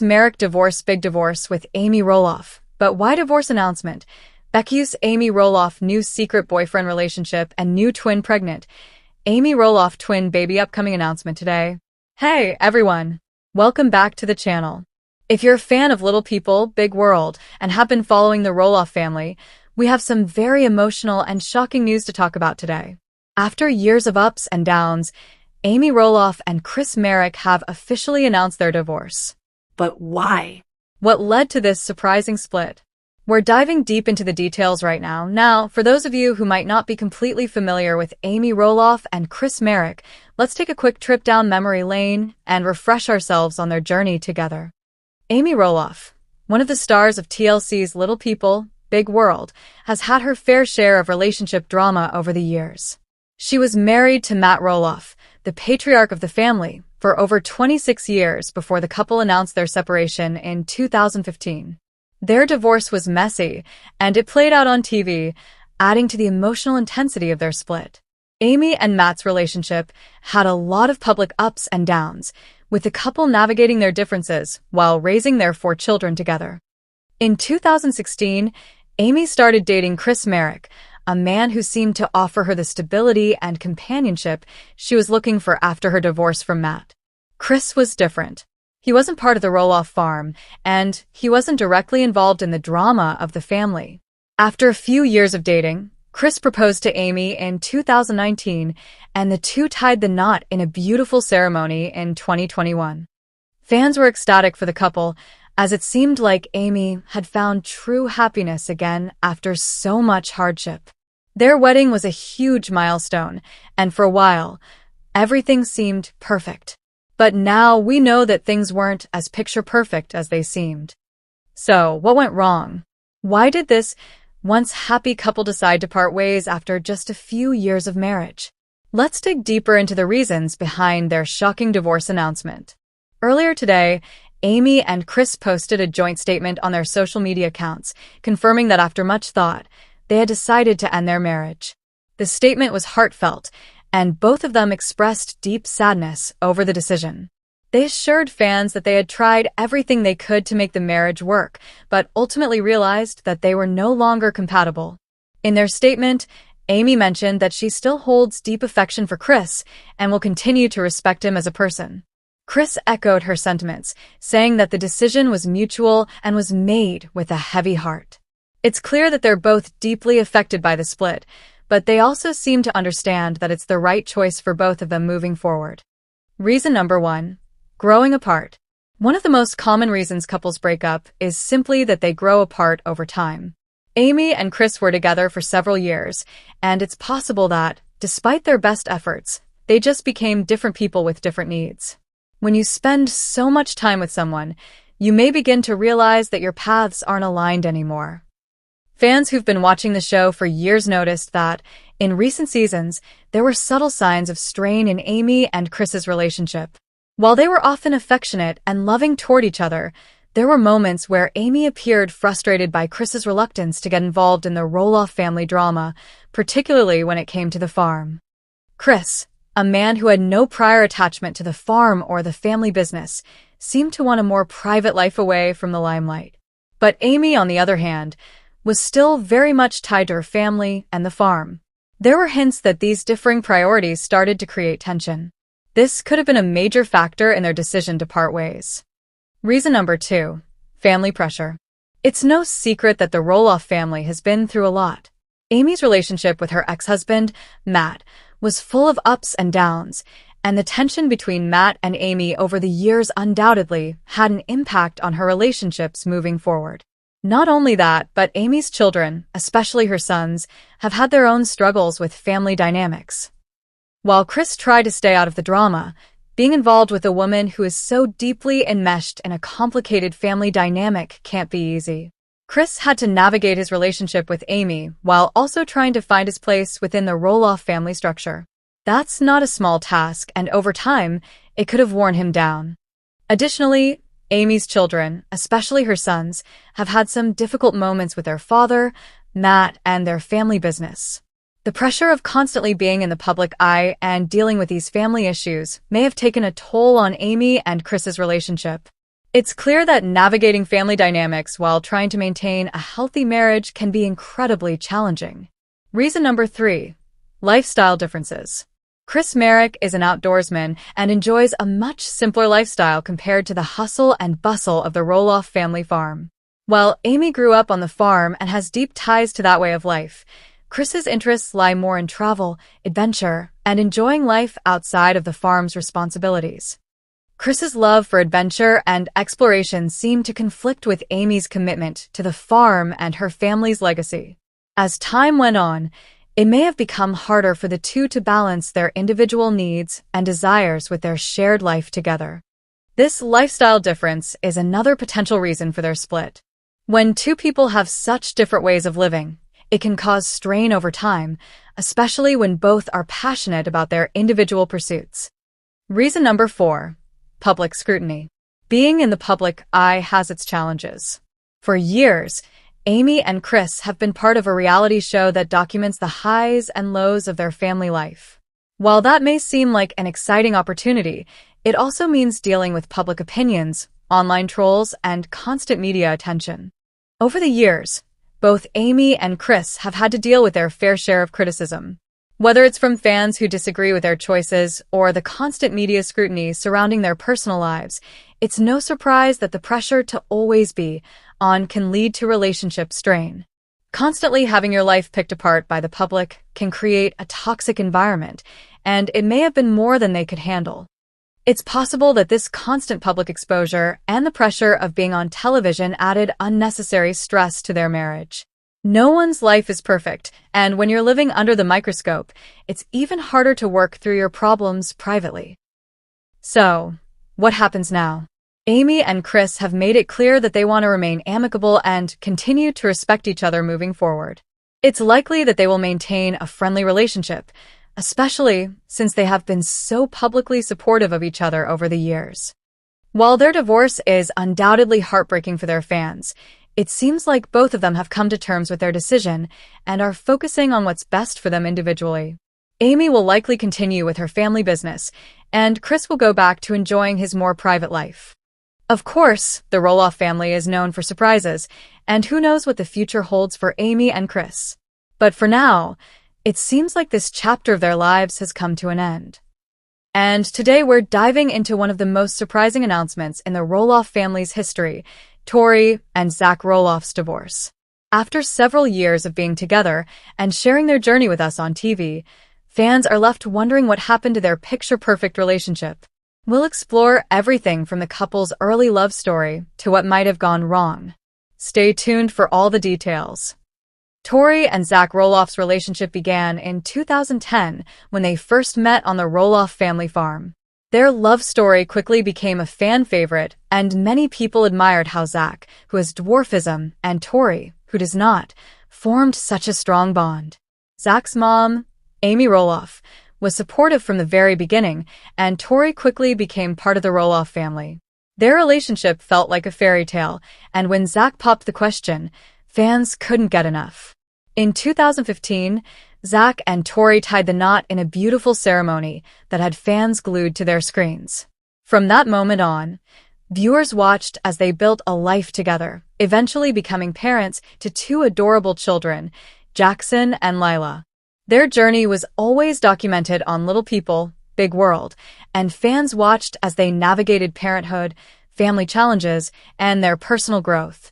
Marek divorce, big divorce with Amy Roloff. But why divorce announcement? Becky's Amy Roloff new secret boyfriend relationship and new twin pregnant. Amy Roloff twin baby upcoming announcement today. Hey everyone, welcome back to the channel. If you're a fan of Little People, Big World and have been following the Roloff family, we have some very emotional and shocking news to talk about today. After years of ups and downs, Amy Roloff and Marek have officially announced their divorce. But why? What led to this surprising split? We're diving deep into the details right now. Now, for those of you who might not be completely familiar with Amy Roloff and Marek, let's take a quick trip down memory lane and refresh ourselves on their journey together. Amy Roloff, one of the stars of TLC's Little People, Big World, has had her fair share of relationship drama over the years. She was married to Matt Roloff, the patriarch of the family, for over 26 years before the couple announced their separation in 2015. Their divorce was messy, and it played out on TV, adding to the emotional intensity of their split. Amy and Matt's relationship had a lot of public ups and downs, with the couple navigating their differences while raising their 4 children together. In 2016, Amy started dating Marek, a man who seemed to offer her the stability and companionship she was looking for after her divorce from Matt. Chris was different. He wasn't part of the Roloff farm, and he wasn't directly involved in the drama of the family. After a few years of dating, Chris proposed to Amy in 2019, and the two tied the knot in a beautiful ceremony in 2021. Fans were ecstatic for the couple, as it seemed like Amy had found true happiness again after so much hardship. Their wedding was a huge milestone, and for a while, everything seemed perfect. But now we know that things weren't as picture-perfect as they seemed. So, what went wrong? Why did this once happy couple decide to part ways after just a few years of marriage? Let's dig deeper into the reasons behind their shocking divorce announcement. Earlier today, Amy and Chris posted a joint statement on their social media accounts, confirming that after much thought, they had decided to end their marriage. The statement was heartfelt, and both of them expressed deep sadness over the decision. They assured fans that they had tried everything they could to make the marriage work, but ultimately realized that they were no longer compatible. In their statement, Amy mentioned that she still holds deep affection for Chris and will continue to respect him as a person. Chris echoed her sentiments, saying that the decision was mutual and was made with a heavy heart. It's clear that they're both deeply affected by the split, but they also seem to understand that it's the right choice for both of them moving forward. Reason number 1. Growing apart. One of the most common reasons couples break up is simply that they grow apart over time. Amy and Chris were together for several years, and it's possible that, despite their best efforts, they just became different people with different needs. When you spend so much time with someone, you may begin to realize that your paths aren't aligned anymore. Fans who've been watching the show for years noticed that, in recent seasons, there were subtle signs of strain in Amy and Chris's relationship. While they were often affectionate and loving toward each other, there were moments where Amy appeared frustrated by Chris's reluctance to get involved in the Roloff family drama, particularly when it came to the farm. Chris, a man who had no prior attachment to the farm or the family business, seemed to want a more private life away from the limelight. But Amy, on the other hand, was still very much tied to her family and the farm. There were hints that these differing priorities started to create tension. This could have been a major factor in their decision to part ways. Reason number 2. Family pressure. It's no secret that the Roloff family has been through a lot. Amy's relationship with her ex-husband, Matt, was full of ups and downs, and the tension between Matt and Amy over the years undoubtedly had an impact on her relationships moving forward. Not only that, but Amy's children, especially her sons, have had their own struggles with family dynamics. While Chris tried to stay out of the drama, being involved with a woman who is so deeply enmeshed in a complicated family dynamic can't be easy. Chris had to navigate his relationship with Amy while also trying to find his place within the Roloff family structure. That's not a small task, and over time, it could have worn him down. Additionally, Amy's children, especially her sons, have had some difficult moments with their father, Matt, and their family business. The pressure of constantly being in the public eye and dealing with these family issues may have taken a toll on Amy and Chris's relationship. It's clear that navigating family dynamics while trying to maintain a healthy marriage can be incredibly challenging. Reason number 3. Lifestyle differences. Chris Marek is an outdoorsman and enjoys a much simpler lifestyle compared to the hustle and bustle of the Roloff family farm. While Amy grew up on the farm and has deep ties to that way of life, Chris's interests lie more in travel, adventure, and enjoying life outside of the farm's responsibilities. Chris's love for adventure and exploration seemed to conflict with Amy's commitment to the farm and her family's legacy. As time went on, it may have become harder for the two to balance their individual needs and desires with their shared life together. This lifestyle difference is another potential reason for their split. When two people have such different ways of living, it can cause strain over time, especially when both are passionate about their individual pursuits. Reason number 4. Public scrutiny. Being in the public eye has its challenges. For years, Amy and Chris have been part of a reality show that documents the highs and lows of their family life. While that may seem like an exciting opportunity, it also means dealing with public opinions, online trolls, and constant media attention. Over the years, both Amy and Chris have had to deal with their fair share of criticism. Whether it's from fans who disagree with their choices or the constant media scrutiny surrounding their personal lives, it's no surprise that the pressure to always be on can lead to relationship strain. Constantly having your life picked apart by the public can create a toxic environment, and it may have been more than they could handle. It's possible that this constant public exposure and the pressure of being on television added unnecessary stress to their marriage. No one's life is perfect, and when you're living under the microscope, it's even harder to work through your problems privately. So, what happens now? Amy and Chris have made it clear that they want to remain amicable and continue to respect each other moving forward. It's likely that they will maintain a friendly relationship, especially since they have been so publicly supportive of each other over the years. While their divorce is undoubtedly heartbreaking for their fans, it seems like both of them have come to terms with their decision and are focusing on what's best for them individually. Amy will likely continue with her family business, and Chris will go back to enjoying his more private life. Of course, the Roloff family is known for surprises, and who knows what the future holds for Amy and Chris. But for now, it seems like this chapter of their lives has come to an end. And today we're diving into one of the most surprising announcements in the Roloff family's history, Tori and Zach Roloff's divorce. After several years of being together and sharing their journey with us on TV, fans are left wondering what happened to their picture-perfect relationship. We'll explore everything from the couple's early love story to what might have gone wrong. Stay tuned for all the details. Tori and Zach Roloff's relationship began in 2010 when they first met on the Roloff family farm. Their love story quickly became a fan favorite, and many people admired how Zach, who has dwarfism, and Tori, who does not, formed such a strong bond. Zach's mom, Amy Roloff, was supportive from the very beginning, and Tori quickly became part of the Roloff family. Their relationship felt like a fairy tale, and when Zach popped the question, fans couldn't get enough. In 2015, Zach and Tori tied the knot in a beautiful ceremony that had fans glued to their screens. From that moment on, viewers watched as they built a life together, eventually becoming parents to two adorable children, Jackson and Lila. Their journey was always documented on Little People, Big World, and fans watched as they navigated parenthood, family challenges, and their personal growth.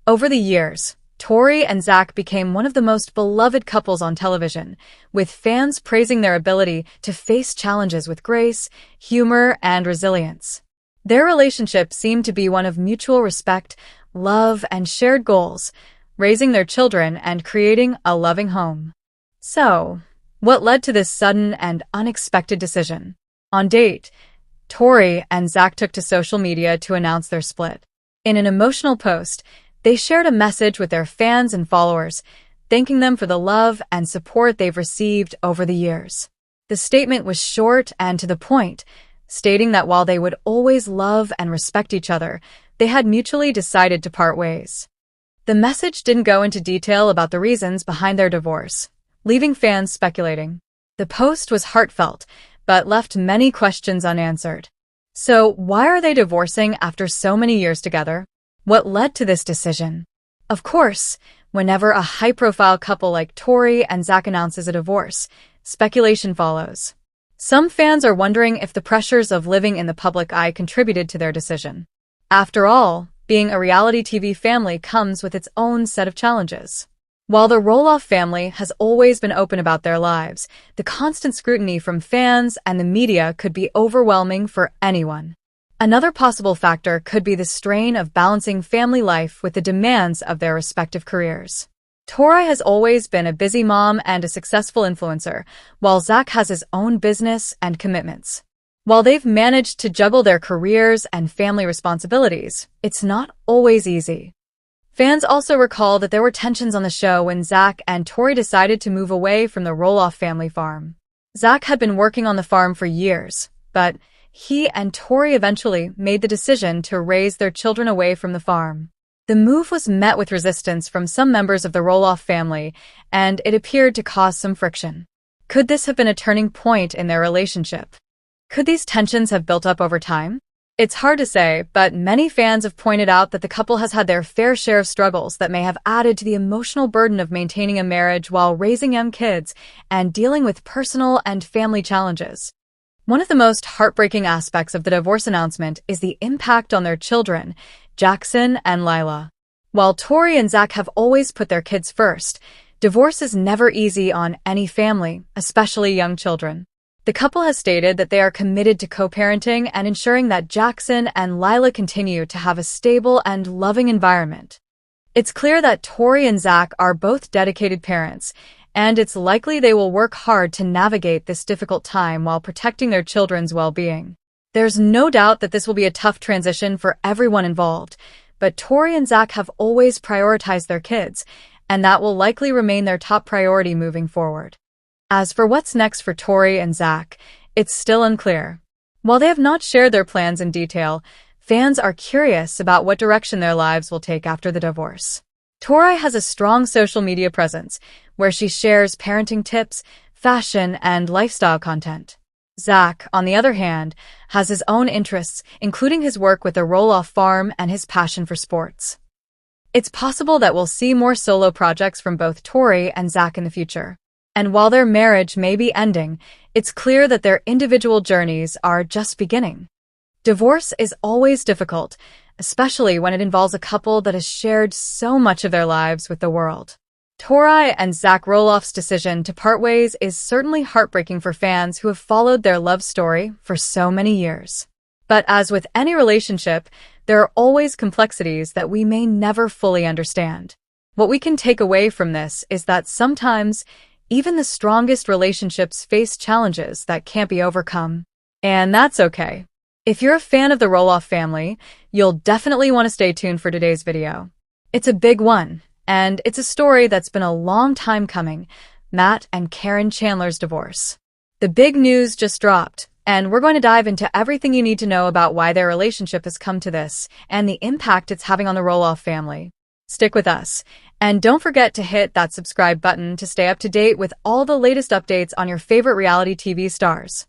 Over the years, Tori and Zach became one of the most beloved couples on television, with fans praising their ability to face challenges with grace, humor, and resilience. Their relationship seemed to be one of mutual respect, love, and shared goals, raising their children and creating a loving home. So, what led to this sudden and unexpected decision? On date, Tori and Zach took to social media to announce their split. In an emotional post, they shared a message with their fans and followers, thanking them for the love and support they've received over the years. The statement was short and to the point, stating that while they would always love and respect each other, they had mutually decided to part ways. The message didn't go into detail about the reasons behind their divorce, leaving fans speculating. The post was heartfelt, but left many questions unanswered. So why are they divorcing after so many years together? What led to this decision? Of course, whenever a high-profile couple like Tori and Zach announces a divorce, speculation follows. Some fans are wondering if the pressures of living in the public eye contributed to their decision. After all, being a reality TV family comes with its own set of challenges. While the Roloff family has always been open about their lives, the constant scrutiny from fans and the media could be overwhelming for anyone. Another possible factor could be the strain of balancing family life with the demands of their respective careers. Tori has always been a busy mom and a successful influencer, while Zach has his own business and commitments. While they've managed to juggle their careers and family responsibilities, it's not always easy. Fans also recall that there were tensions on the show when Zach and Tori decided to move away from the Roloff family farm. Zach had been working on the farm for years, but he and Tori eventually made the decision to raise their children away from the farm. The move was met with resistance from some members of the Roloff family, and it appeared to cause some friction. Could this have been a turning point in their relationship? Could these tensions have built up over time? It's hard to say, but many fans have pointed out that the couple has had their fair share of struggles that may have added to the emotional burden of maintaining a marriage while raising young kids and dealing with personal and family challenges. One of the most heartbreaking aspects of the divorce announcement is the impact on their children, Jackson and Lila. While Tori and Zach have always put their kids first, divorce is never easy on any family, especially young children. The couple has stated that they are committed to co-parenting and ensuring that Jackson and Lila continue to have a stable and loving environment. It's clear that Tori and Zach are both dedicated parents, and it's likely they will work hard to navigate this difficult time while protecting their children's well-being. There's no doubt that this will be a tough transition for everyone involved, but Tori and Zach have always prioritized their kids, and that will likely remain their top priority moving forward. As for what's next for Tori and Zach, it's still unclear. While they have not shared their plans in detail, fans are curious about what direction their lives will take after the divorce. Tori has a strong social media presence, where she shares parenting tips, fashion, and lifestyle content. Zach, on the other hand, has his own interests, including his work with the Roloff farm and his passion for sports. It's possible that we'll see more solo projects from both Tori and Zach in the future. And while their marriage may be ending, it's clear that their individual journeys are just beginning. Divorce is always difficult, especially when it involves a couple that has shared so much of their lives with the world. Tori and Zach Roloff's decision to part ways is certainly heartbreaking for fans who have followed their love story for so many years. But as with any relationship, there are always complexities that we may never fully understand. What we can take away from this is that sometimes even the strongest relationships face challenges that can't be overcome. And that's okay. If you're a fan of the Roloff family, you'll definitely want to stay tuned for today's video. It's a big one, and it's a story that's been a long time coming, Matt and Karen Chandler's divorce. The big news just dropped, and we're going to dive into everything you need to know about why their relationship has come to this and the impact it's having on the Roloff family. Stick with us, and don't forget to hit that subscribe button to stay up to date with all the latest updates on your favorite reality TV stars.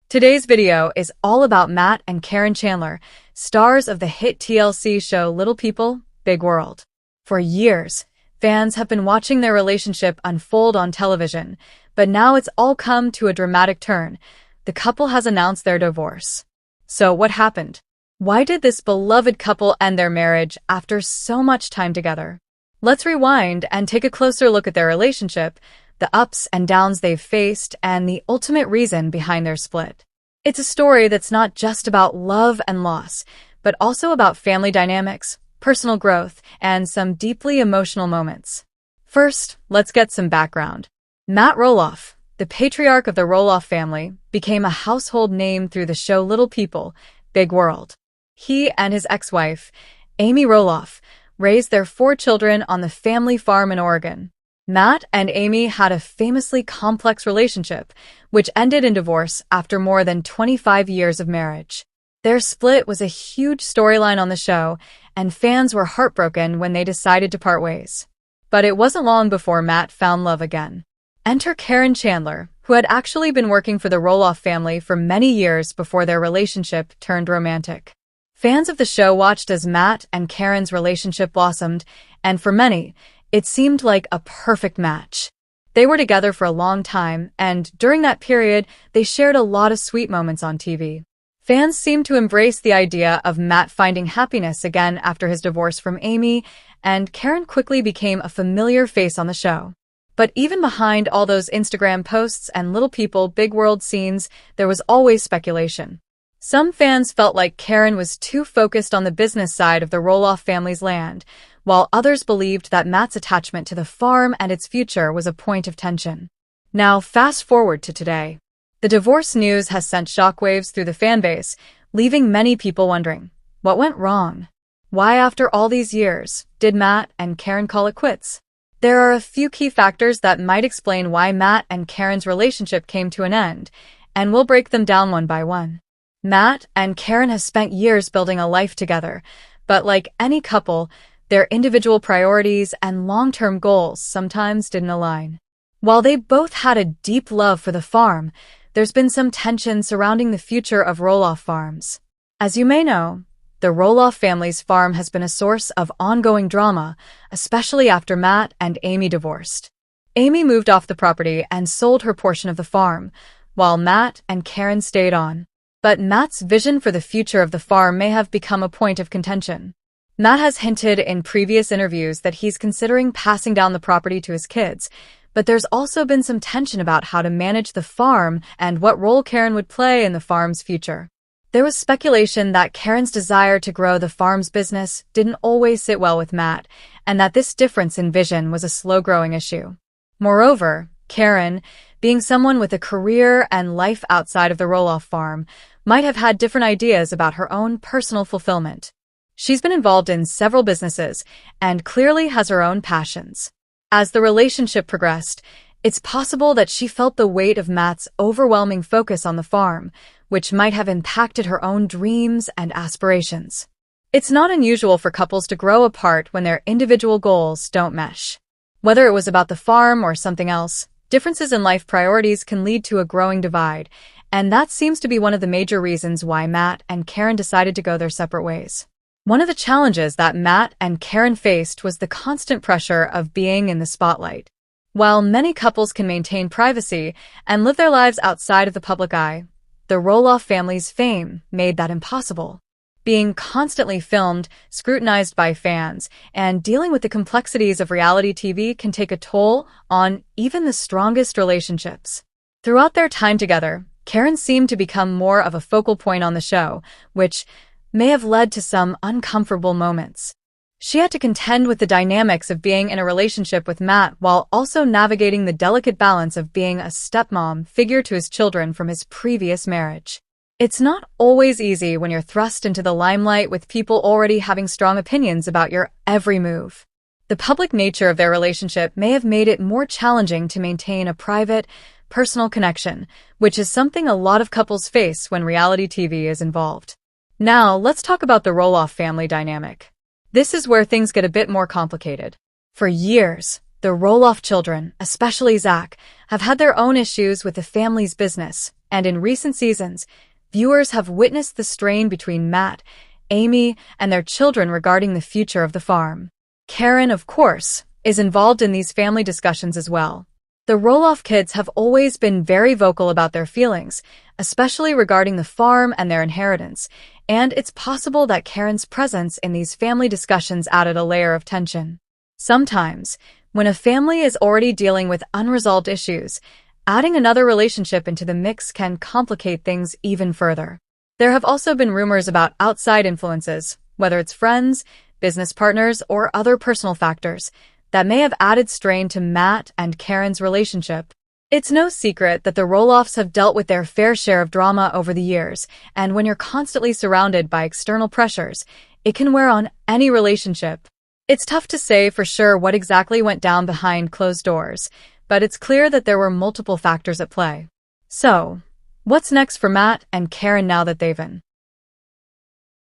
Today's video is all about Matt and Karen Chandler, stars of the hit TLC show Little People, Big World. For years, fans have been watching their relationship unfold on television, but now it's all come to a dramatic turn. The couple has announced their divorce. So what happened? Why did this beloved couple end their marriage after so much time together? Let's rewind and take a closer look at their relationship, the ups and downs they've faced, and the ultimate reason behind their split. It's a story that's not just about love and loss, but also about family dynamics, personal growth, and some deeply emotional moments. First, let's get some background. Matt Roloff, the patriarch of the Roloff family, became a household name through the show Little People, Big World. He and his ex-wife, Amy Roloff, raised their 4 children on the family farm in Oregon. Matt and Amy had a famously complex relationship, which ended in divorce after more than 25 years of marriage. Their split was a huge storyline on the show, and fans were heartbroken when they decided to part ways. But it wasn't long before Matt found love again. Enter Karen Chandler, who had actually been working for the Roloff family for many years before their relationship turned romantic. Fans of the show watched as Matt and Karen's relationship blossomed, and for many, it seemed like a perfect match. They were together for a long time, and during that period, they shared a lot of sweet moments on TV. Fans seemed to embrace the idea of Matt finding happiness again after his divorce from Amy, and Karen quickly became a familiar face on the show. But even behind all those Instagram posts and little people big world scenes, there was always speculation. Some fans felt like Karen was too focused on the business side of the Roloff family's land, while others believed that Matt's attachment to the farm and its future was a point of tension. Now, fast forward to today. The divorce news has sent shockwaves through the fanbase, leaving many people wondering, what went wrong? Why, after all these years, did Matt and Karen call it quits? There are a few key factors that might explain why Matt and Karen's relationship came to an end, and we'll break them down one by one. Matt and Karen have spent years building a life together, but like any couple, their individual priorities and long-term goals sometimes didn't align. While they both had a deep love for the farm, there's been some tension surrounding the future of Roloff farms. As you may know, the Roloff family's farm has been a source of ongoing drama, especially after Matt and Amy divorced. Amy moved off the property and sold her portion of the farm, while Matt and Karen stayed on. But Matt's vision for the future of the farm may have become a point of contention. Matt has hinted in previous interviews that he's considering passing down the property to his kids, but there's also been some tension about how to manage the farm and what role Karen would play in the farm's future. There was speculation that Karen's desire to grow the farm's business didn't always sit well with Matt, and that this difference in vision was a slow-growing issue. Moreover, Karen, being someone with a career and life outside of the Roloff farm, might have had different ideas about her own personal fulfillment. She's been involved in several businesses and clearly has her own passions. As the relationship progressed, it's possible that she felt the weight of Matt's overwhelming focus on the farm, which might have impacted her own dreams and aspirations. It's not unusual for couples to grow apart when their individual goals don't mesh. Whether it was about the farm or something else, differences in life priorities can lead to a growing divide, and that seems to be one of the major reasons why Matt and Karen decided to go their separate ways. One of the challenges that Matt and Karen faced was the constant pressure of being in the spotlight. While many couples can maintain privacy and live their lives outside of the public eye, the Roloff family's fame made that impossible. Being constantly filmed, scrutinized by fans, and dealing with the complexities of reality TV can take a toll on even the strongest relationships. Throughout their time together, Karen seemed to become more of a focal point on the show, which may have led to some uncomfortable moments. She had to contend with the dynamics of being in a relationship with Matt while also navigating the delicate balance of being a stepmom figure to his children from his previous marriage. It's not always easy when you're thrust into the limelight with people already having strong opinions about your every move. The public nature of their relationship may have made it more challenging to maintain a private, personal connection, which is something a lot of couples face when reality TV is involved. Now, let's talk about the Roloff family dynamic. This is where things get a bit more complicated. For years, the Roloff children, especially Zach, have had their own issues with the family's business, and in recent seasons, viewers have witnessed the strain between Matt, Amy, and their children regarding the future of the farm. Karen, of course, is involved in these family discussions as well. The Roloff kids have always been very vocal about their feelings, especially regarding the farm and their inheritance, and it's possible that Karen's presence in these family discussions added a layer of tension. Sometimes, when a family is already dealing with unresolved issues, adding another relationship into the mix can complicate things even further. There have also been rumors about outside influences, whether it's friends, business partners, or other personal factors, that may have added strain to Matt and Karen's relationship. It's no secret that the Roloffs have dealt with their fair share of drama over the years, and when you're constantly surrounded by external pressures, it can wear on any relationship. It's tough to say for sure what exactly went down behind closed doors, but it's clear that there were multiple factors at play. So, what's next for Matt and Karen now that they've been